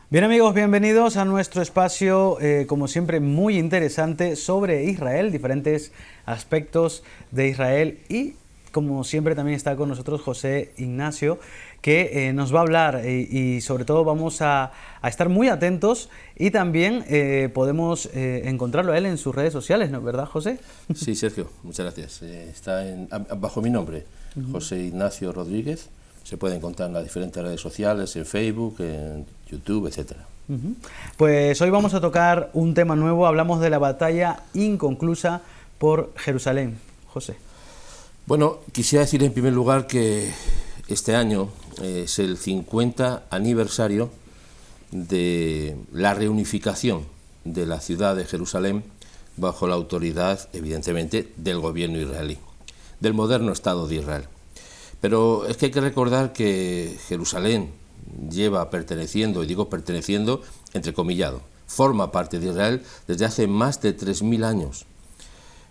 Bien amigos, bienvenidos a nuestro espacio, como siempre, muy interesante sobre Israel, diferentes aspectos de Israel y como siempre también está con nosotros José Ignacio, que nos va a hablar y sobre todo vamos a estar muy atentos y también podemos encontrarlo a él en sus redes sociales, ¿no? ¿Verdad, José? Sí, Sergio, muchas gracias. Está bajo mi nombre, José Ignacio Rodríguez. Se puede encontrar en las diferentes redes sociales, en Facebook, en YouTube, etcétera. Pues hoy vamos a tocar un tema nuevo, hablamos de la batalla inconclusa por Jerusalén. José. Bueno, quisiera decir en primer lugar que este año es el 50 aniversario de la reunificación de la ciudad de Jerusalén bajo la autoridad, evidentemente, del gobierno israelí, del moderno Estado de Israel. Pero es que hay que recordar que Jerusalén lleva perteneciendo, y digo perteneciendo entrecomillado, forma parte de Israel desde hace más de 3.000 años.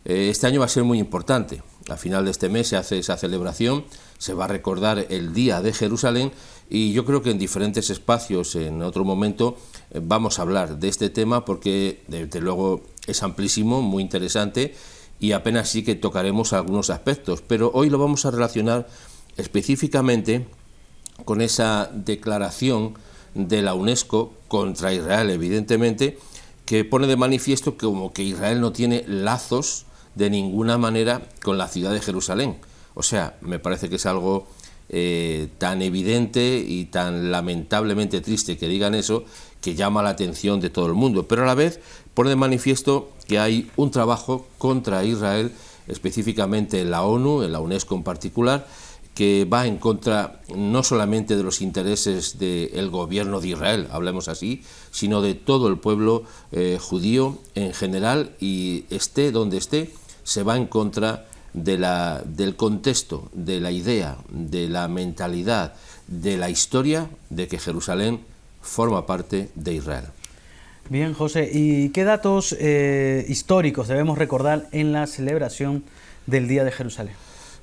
Este año va a ser muy importante. A final de este mes se hace esa celebración, se va a recordar el Día de Jerusalén y yo creo que en diferentes espacios, en otro momento, vamos a hablar de este tema porque desde luego es amplísimo, muy interesante y apenas sí que tocaremos algunos aspectos, pero hoy lo vamos a relacionar específicamente con esa declaración de la UNESCO contra Israel, evidentemente, que pone de manifiesto como que Israel no tiene lazos de ninguna manera con la ciudad de Jerusalén. O sea, me parece que es algo tan evidente y tan lamentablemente triste que digan eso, que llama la atención de todo el mundo, pero a la vez pone de manifiesto que hay un trabajo contra Israel, específicamente en la ONU, en la UNESCO en particular, que va en contra no solamente de los intereses del gobierno de Israel, hablemos así, sino de todo el pueblo judío en general y esté donde esté, se va en contra del contexto, de la idea, de la mentalidad, de la historia de que Jerusalén forma parte de Israel. Bien, José, ¿y qué datos históricos debemos recordar en la celebración del Día de Jerusalén?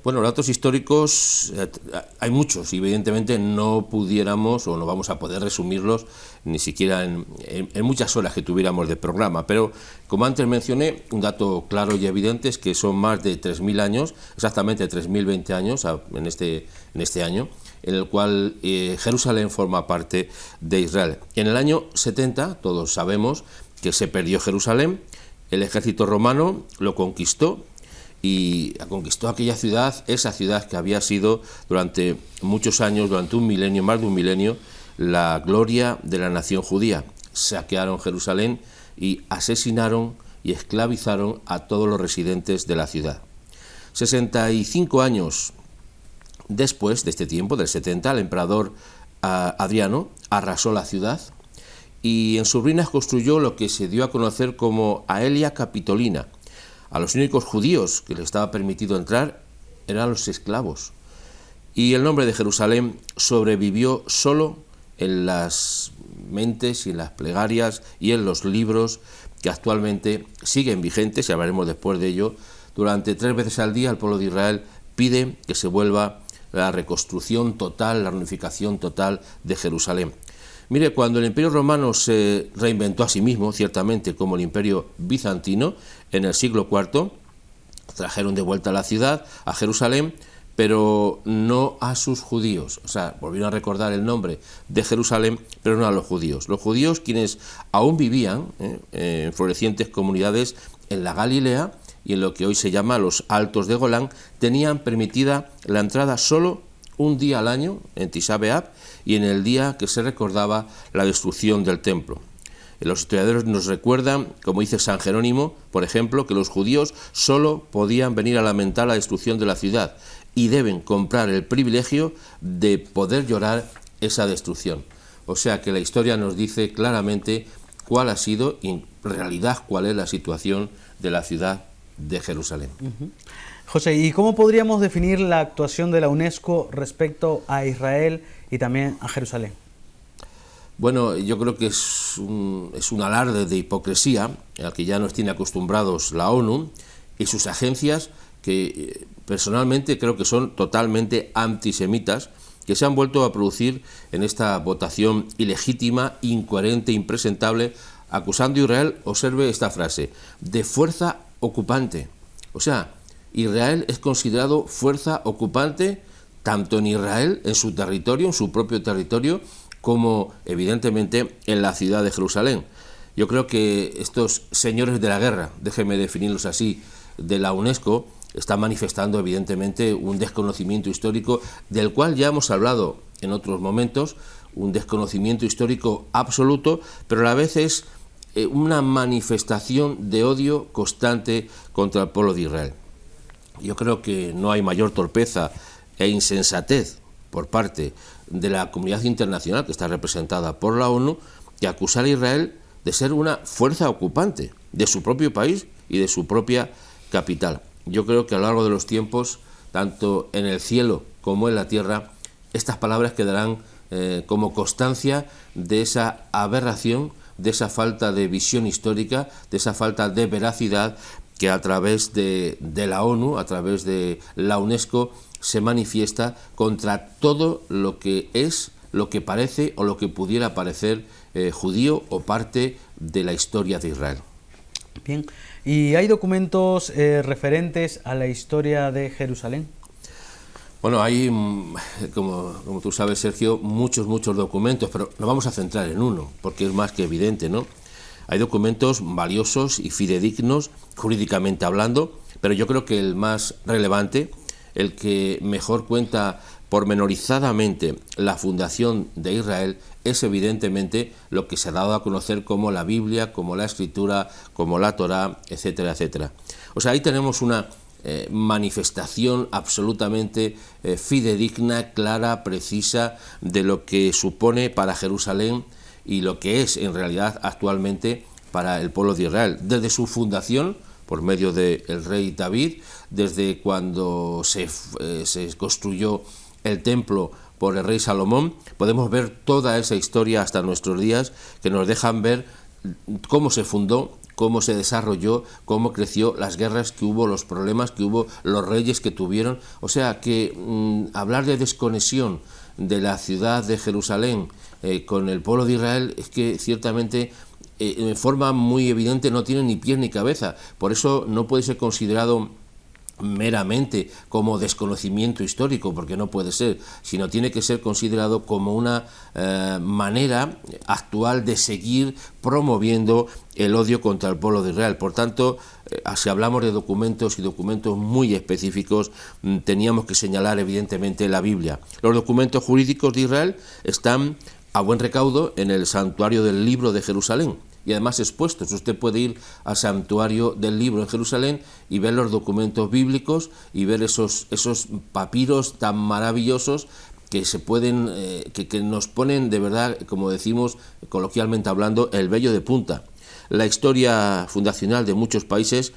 Bueno, datos históricos hay muchos y evidentemente no pudiéramos o no vamos a poder resumirlos ni siquiera en muchas horas que tuviéramos de programa, pero como antes mencioné, un dato claro y evidente es que son más de 3.000 años, exactamente 3.020 años en este año, en el cual Jerusalén forma parte de Israel. En el año 70, todos sabemos que se perdió Jerusalén, el ejército romano lo conquistó, y conquistó aquella ciudad, esa ciudad que había sido durante muchos años, durante un milenio, más de un milenio, la gloria de la nación judía. Saquearon Jerusalén y asesinaron y esclavizaron a todos los residentes de la ciudad. 65 años después de este tiempo, del 70, el emperador Adriano arrasó la ciudad y en sus ruinas construyó lo que se dio a conocer como Aelia Capitolina. A los únicos judíos que les estaba permitido entrar eran los esclavos. Y el nombre de Jerusalén sobrevivió solo en las mentes y en las plegarias y en los libros que actualmente siguen vigentes, y hablaremos después de ello. Durante 3 veces al día el pueblo de Israel pide que se vuelva la reconstrucción total, la reunificación total de Jerusalén. Mire, cuando el Imperio Romano se reinventó a sí mismo, ciertamente como el Imperio Bizantino, en el siglo IV, trajeron de vuelta a la ciudad, a Jerusalén, pero no a sus judíos. O sea, volvieron a recordar el nombre de Jerusalén, pero no a los judíos. Los judíos, quienes aún vivían en florecientes comunidades en la Galilea y en lo que hoy se llama los Altos de Golán, tenían permitida la entrada solo un día al año, en Tisha B'Av, y en el día que se recordaba la destrucción del templo. Los historiadores nos recuerdan, como dice San Jerónimo, por ejemplo, que los judíos solo podían venir a lamentar la destrucción de la ciudad y deben comprar el privilegio de poder llorar esa destrucción. O sea que la historia nos dice claramente cuál ha sido y en realidad cuál es la situación de la ciudad de Jerusalén. José, ¿y cómo podríamos definir la actuación de la UNESCO respecto a Israel y también a Jerusalén? Bueno, yo creo que es un alarde de hipocresía al que ya nos tiene acostumbrados la ONU y sus agencias que personalmente creo que son totalmente antisemitas que se han vuelto a producir en esta votación ilegítima, incoherente, impresentable, acusando a Israel, observe esta frase, de fuerza ocupante. O sea, Israel es considerado fuerza ocupante tanto en Israel, en su territorio, en su propio territorio, como evidentemente en la ciudad de Jerusalén. Yo creo que estos señores de la guerra, déjenme definirlos así, de la UNESCO, están manifestando evidentemente un desconocimiento histórico del cual ya hemos hablado en otros momentos, un desconocimiento histórico absoluto, pero a la vez es una manifestación de odio constante contra el pueblo de Israel. Yo creo que no hay mayor torpeza e insensatez por parte de la comunidad internacional, que está representada por la ONU, que acusar a Israel de ser una fuerza ocupante de su propio país y de su propia capital. Yo creo que a lo largo de los tiempos, tanto en el cielo como en la tierra, estas palabras quedarán como constancia de esa aberración, de esa falta de visión histórica, de esa falta de veracidad que a través de la ONU, a través de la UNESCO, se manifiesta contra todo lo que es, lo que parece o lo que pudiera parecer judío o parte de la historia de Israel. Bien, ¿y hay documentos referentes a la historia de Jerusalén? Bueno, hay, como tú sabes, Sergio, muchos documentos, pero nos vamos a centrar en uno, porque es más que evidente, ¿no? Hay documentos valiosos y fidedignos, jurídicamente hablando, pero yo creo que el más relevante, el que mejor cuenta pormenorizadamente la fundación de Israel, es evidentemente lo que se ha dado a conocer como la Biblia, como la Escritura, como la Torá, etcétera, etcétera. O sea, ahí tenemos una manifestación absolutamente fidedigna, clara, precisa de lo que supone para Jerusalén y lo que es en realidad actualmente para el pueblo de Israel. Desde su fundación, por medio del rey David, desde cuando se construyó el templo por el rey Salomón, podemos ver toda esa historia hasta nuestros días que nos dejan ver cómo se fundó, cómo se desarrolló, cómo creció, las guerras que hubo, los problemas que hubo, los reyes que tuvieron. O sea que hablar de desconexión de la ciudad de Jerusalén con el pueblo de Israel es que ciertamente en forma muy evidente no tiene ni pies ni cabeza. Por eso no puede ser considerado meramente como desconocimiento histórico, porque no puede ser, sino tiene que ser considerado como una manera actual de seguir promoviendo el odio contra el pueblo de Israel. Por tanto, si hablamos de documentos y documentos muy específicos, teníamos que señalar evidentemente la Biblia. Los documentos jurídicos de Israel están a buen recaudo en el santuario del libro de Jerusalén, y además expuestos. Usted puede ir al santuario del libro en Jerusalén y ver los documentos bíblicos y ver esos papiros tan maravillosos que se pueden, que nos ponen de verdad, como decimos coloquialmente hablando, el vello de punta. La historia fundacional de muchos países,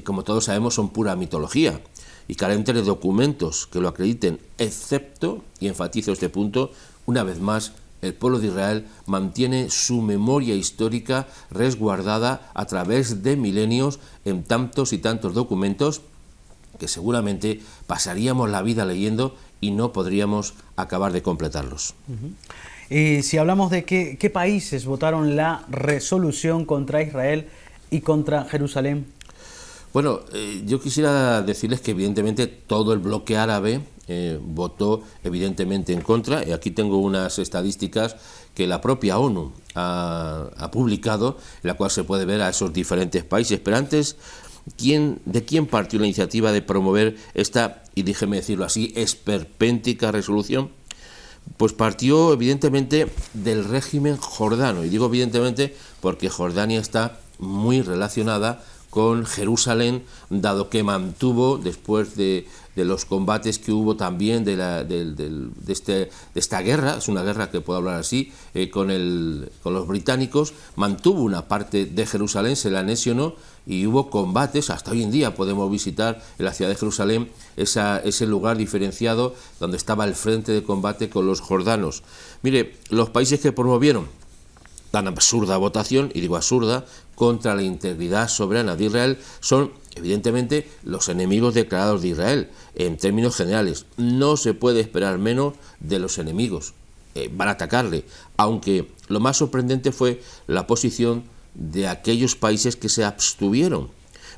como todos sabemos, son pura mitología y carentes de documentos que lo acrediten, excepto, y enfatizo este punto, una vez más, el pueblo de Israel mantiene su memoria histórica resguardada a través de milenios en tantos y tantos documentos que seguramente pasaríamos la vida leyendo y no podríamos acabar de completarlos. Y si hablamos de qué países votaron la resolución contra Israel y contra Jerusalén. Bueno, yo quisiera decirles que evidentemente todo el bloque árabe votó evidentemente en contra, y aquí tengo unas estadísticas que la propia ONU ha publicado, en la cual se puede ver a esos diferentes países. Pero antes, ¿de quién partió la iniciativa de promover esta, y déjeme decirlo así, esperpéntica resolución? Pues partió evidentemente del régimen jordano, y digo evidentemente porque Jordania está muy relacionada con Jerusalén, dado que mantuvo, después de los combates que hubo también de esta guerra, es una guerra que puedo hablar así, con los británicos, mantuvo una parte de Jerusalén, se la anexionó y hubo combates. Hasta hoy en día podemos visitar en la ciudad de Jerusalén ese lugar diferenciado donde estaba el frente de combate con los jordanos. Mire, los países que promovieron tan absurda votación, y digo absurda, contra la integridad soberana de Israel son evidentemente, los enemigos declarados de Israel, en términos generales. No se puede esperar menos de los enemigos. Van a atacarle, aunque lo más sorprendente fue la posición de aquellos países que se abstuvieron.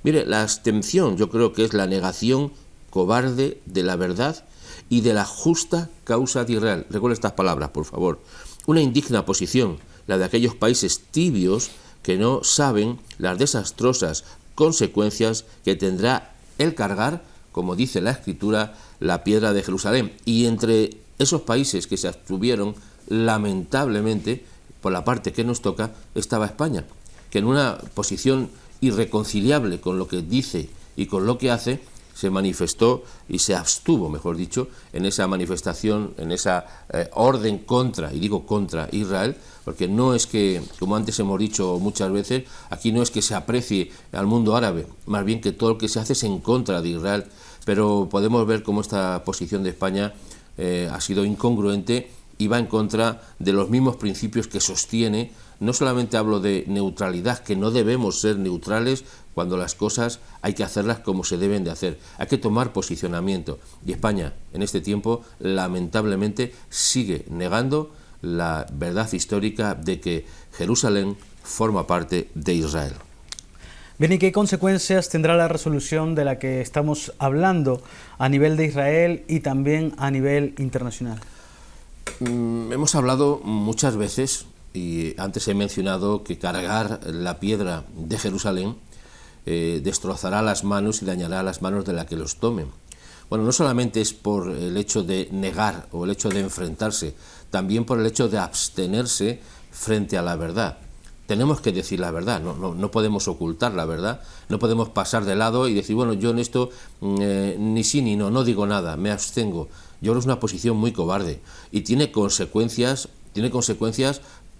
Mire, la abstención yo creo que es la negación cobarde de la verdad y de la justa causa de Israel. Recuerda estas palabras, por favor. Una indigna posición, la de aquellos países tibios que no saben las desastrosas consecuencias que tendrá el cargar, como dice la Escritura, la piedra de Jerusalén. Y entre esos países que se abstuvieron, lamentablemente, por la parte que nos toca, estaba España, que en una posición irreconciliable con lo que dice y con lo que hace, se manifestó y se abstuvo, mejor dicho, en esa manifestación, en esa orden contra, y digo contra Israel, porque no es que, como antes hemos dicho muchas veces, aquí no es que se aprecie al mundo árabe, más bien que todo lo que se hace es en contra de Israel, pero podemos ver cómo esta posición de España ha sido incongruente y va en contra de los mismos principios que sostiene. No solamente hablo de neutralidad, que no debemos ser neutrales cuando las cosas hay que hacerlas como se deben de hacer. Hay que tomar posicionamiento. Y España, en este tiempo, lamentablemente, sigue negando la verdad histórica de que Jerusalén forma parte de Israel. Bien, ¿y qué consecuencias tendrá la resolución de la que estamos hablando a nivel de Israel y también a nivel internacional? Hemos hablado muchas veces, y antes he mencionado que cargar la piedra de Jerusalén destrozará las manos y dañará las manos de la que los tomen. Bueno, no solamente es por el hecho de negar o el hecho de enfrentarse, también por el hecho de abstenerse frente a la verdad. Tenemos que decir la verdad, no podemos ocultar la verdad, no podemos pasar de lado y decir, bueno, yo en esto ni sí ni no digo nada, me abstengo. Yo creo que es una posición muy cobarde y tiene consecuencias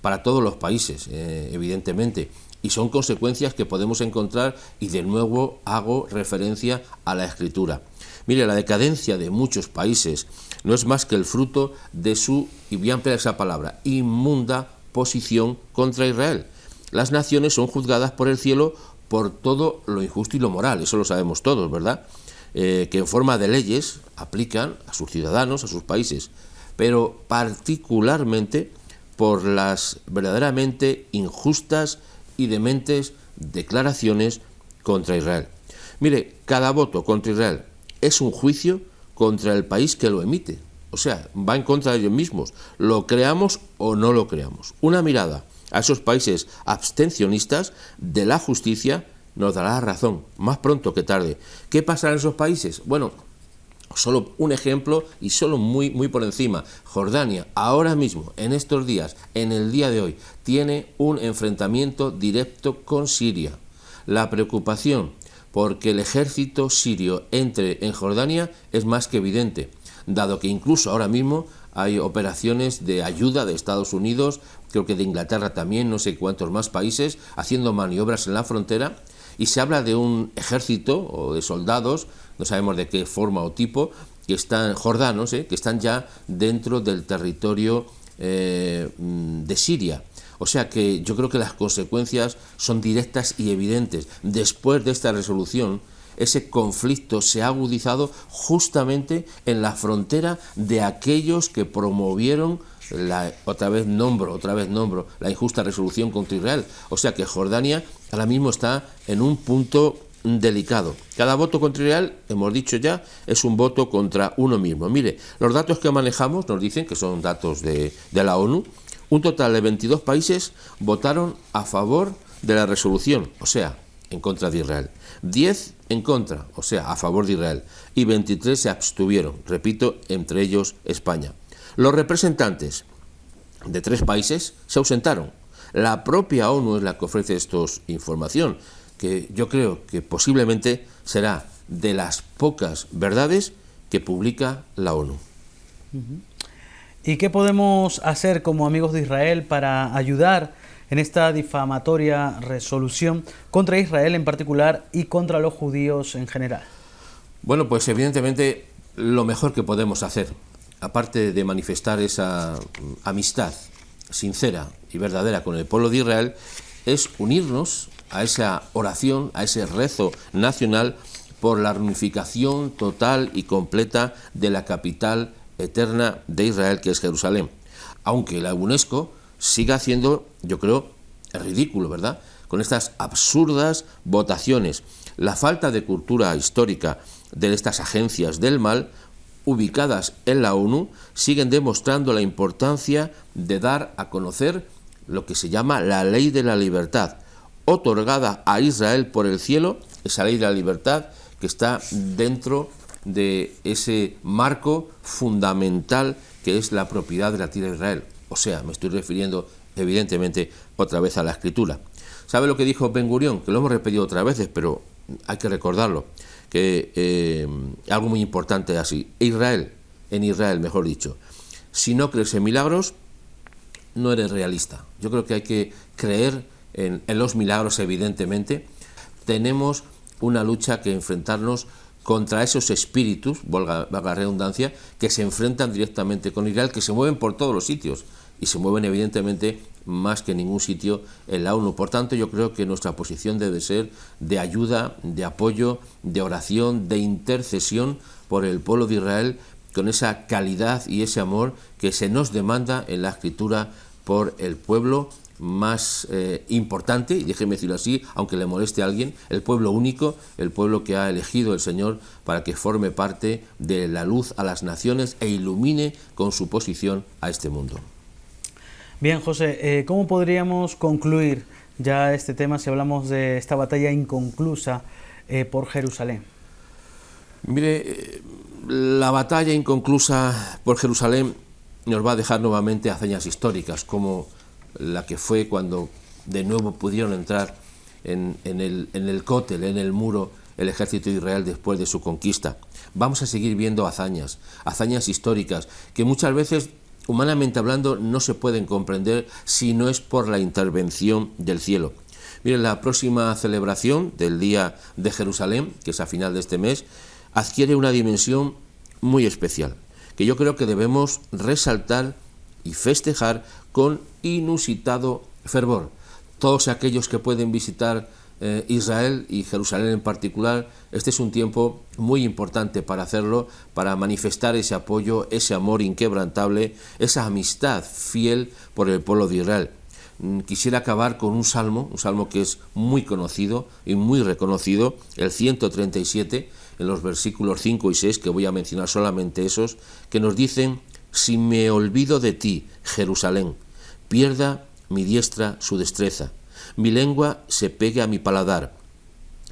para todos los países, evidentemente, y son consecuencias que podemos encontrar, y de nuevo hago referencia a la Escritura. Mire, la decadencia de muchos países no es más que el fruto de su, y voy a emplear esa palabra, inmunda posición contra Israel. Las naciones son juzgadas por el cielo por todo lo injusto y lo moral, eso lo sabemos todos, ¿verdad? Que en forma de leyes aplican a sus ciudadanos, a sus países, pero particularmente por las verdaderamente injustas y dementes declaraciones contra Israel. Mire, cada voto contra Israel es un juicio contra el país que lo emite, o sea, va en contra de ellos mismos, lo creamos o no lo creamos. Una mirada a esos países abstencionistas de la justicia nos dará la razón, más pronto que tarde. ¿Qué pasará en esos países? Bueno, solo un ejemplo y solo muy por encima. Jordania, ahora mismo, en estos días, en el día de hoy, tiene un enfrentamiento directo con Siria. La preocupación porque el ejército sirio entre en Jordania es más que evidente, dado que incluso ahora mismo hay operaciones de ayuda de Estados Unidos, creo que de Inglaterra también, no sé cuántos más países, haciendo maniobras en la frontera, y se habla de un ejército o de soldados, no sabemos de qué forma o tipo, que están jordanos, que están ya dentro del territorio de Siria. O sea que yo creo que las consecuencias son directas y evidentes. Después de esta resolución, ese conflicto se ha agudizado justamente en la frontera de aquellos que promovieron otra vez nombro, la injusta resolución contra Israel. O sea que Jordania ahora mismo está en un punto delicado. Cada voto contra Israel, hemos dicho ya, es un voto contra uno mismo. Mire, los datos que manejamos nos dicen, que son datos de la ONU, un total de 22 países votaron a favor de la resolución, o sea, en contra de Israel. 10 en contra, o sea, a favor de Israel, y 23 se abstuvieron, repito, entre ellos España. Los representantes de 3 países se ausentaron. La propia ONU es la que ofrece esta información, que yo creo que posiblemente será de las pocas verdades que publica la ONU. ¿Y qué podemos hacer como amigos de Israel para ayudar en esta difamatoria resolución contra Israel en particular y contra los judíos en general? Bueno, pues evidentemente lo mejor que podemos hacer, aparte de manifestar esa amistad sincera y verdadera con el pueblo de Israel, es unirnos a esa oración, a ese rezo nacional por la reunificación total y completa de la capital eterna de Israel, que es Jerusalén. Aunque la UNESCO siga haciendo, yo creo, el ridículo, ¿verdad?, con estas absurdas votaciones. La falta de cultura histórica de estas agencias del mal, ubicadas en la ONU, siguen demostrando la importancia de dar a conocer lo que se llama la ley de la libertad, otorgada a Israel por el cielo, esa ley de la libertad que está dentro de ese marco fundamental que es la propiedad de la tierra de Israel. O sea, me estoy refiriendo evidentemente otra vez a la Escritura. ¿Sabe lo que dijo Ben Gurión? Que lo hemos repetido otras veces, pero hay que recordarlo, que algo muy importante así. En Israel, mejor dicho, si no crees en milagros, no eres realista. Yo creo que hay que creer en los milagros, evidentemente. Tenemos una lucha que enfrentarnos contra esos espíritus, valga la redundancia, que se enfrentan directamente con Israel, que se mueven por todos los sitios y se mueven evidentemente más que en ningún sitio en la ONU. Por tanto, yo creo que nuestra posición debe ser de ayuda, de apoyo, de oración, de intercesión por el pueblo de Israel, con esa calidad y ese amor que se nos demanda en la Escritura por el pueblo más importante, y déjeme decirlo así, aunque le moleste a alguien, el pueblo único, el pueblo que ha elegido el Señor para que forme parte de la luz a las naciones e ilumine con su posición a este mundo. Bien, José, ¿cómo podríamos concluir ya este tema si hablamos de esta batalla inconclusa por Jerusalén? Mire, la batalla inconclusa por Jerusalén nos va a dejar nuevamente hazañas históricas, como la que fue cuando de nuevo pudieron entrar en el cótel, en el muro, el ejército de Israel después de su conquista. Vamos a seguir viendo hazañas históricas, que muchas veces, humanamente hablando, no se pueden comprender si no es por la intervención del cielo. Miren, la próxima celebración del Día de Jerusalén, que es a final de este mes, adquiere una dimensión muy especial, que yo creo que debemos resaltar y festejar con inusitado fervor. Todos aquellos que pueden visitar Israel y Jerusalén en particular, este es un tiempo muy importante para hacerlo, para manifestar ese apoyo, ese amor inquebrantable, esa amistad fiel por el pueblo de Israel. Quisiera acabar con un salmo que es muy conocido y muy reconocido, el 137, en los versículos 5 y 6, que voy a mencionar solamente esos, que nos dicen: si me olvido de ti, Jerusalén, pierda mi diestra su destreza, mi lengua se pegue a mi paladar.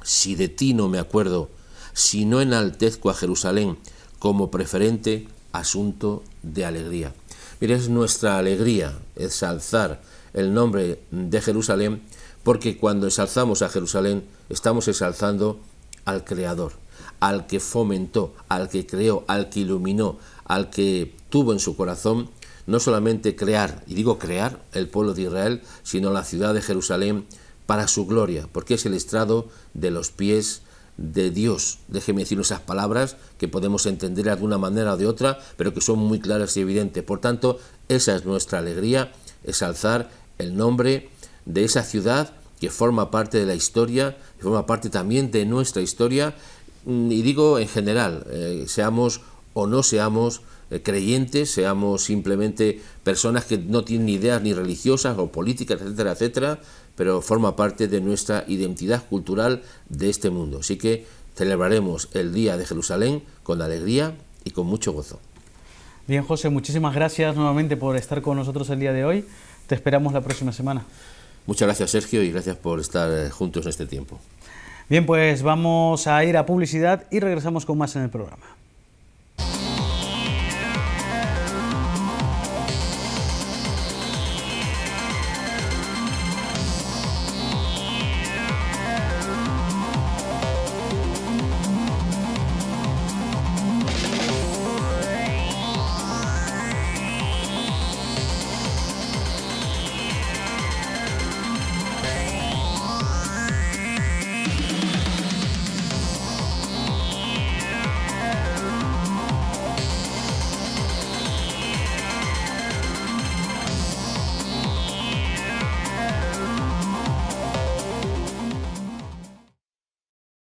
Si de ti no me acuerdo, si no enaltezco a Jerusalén como preferente asunto de alegría. Mira, es nuestra alegría exalzar el nombre de Jerusalén, porque cuando exalzamos a Jerusalén estamos exalzando al Creador, al que fomentó, al que creó, al que iluminó, al que tuvo en su corazón no solamente crear, y digo crear, el pueblo de Israel, sino la ciudad de Jerusalén para su gloria, porque es el estrado de los pies de Dios. Déjeme decir esas palabras que podemos entender de una manera o de otra, pero que son muy claras y evidentes. Por tanto, esa es nuestra alegría, exalzar el nombre de esa ciudad que forma parte de la historia, que forma parte también de nuestra historia, y digo en general, seamos o no seamos creyentes, seamos simplemente personas que no tienen ideas ni religiosas o políticas, etcétera, etcétera, pero forma parte de nuestra identidad cultural de este mundo. Así que celebraremos el Día de Jerusalén con alegría y con mucho gozo. Bien, José, muchísimas gracias nuevamente por estar con nosotros el día de hoy. Te esperamos la próxima semana. Muchas gracias, Sergio, y gracias por estar juntos en este tiempo. Bien, pues vamos a ir a publicidad y regresamos con más en el programa.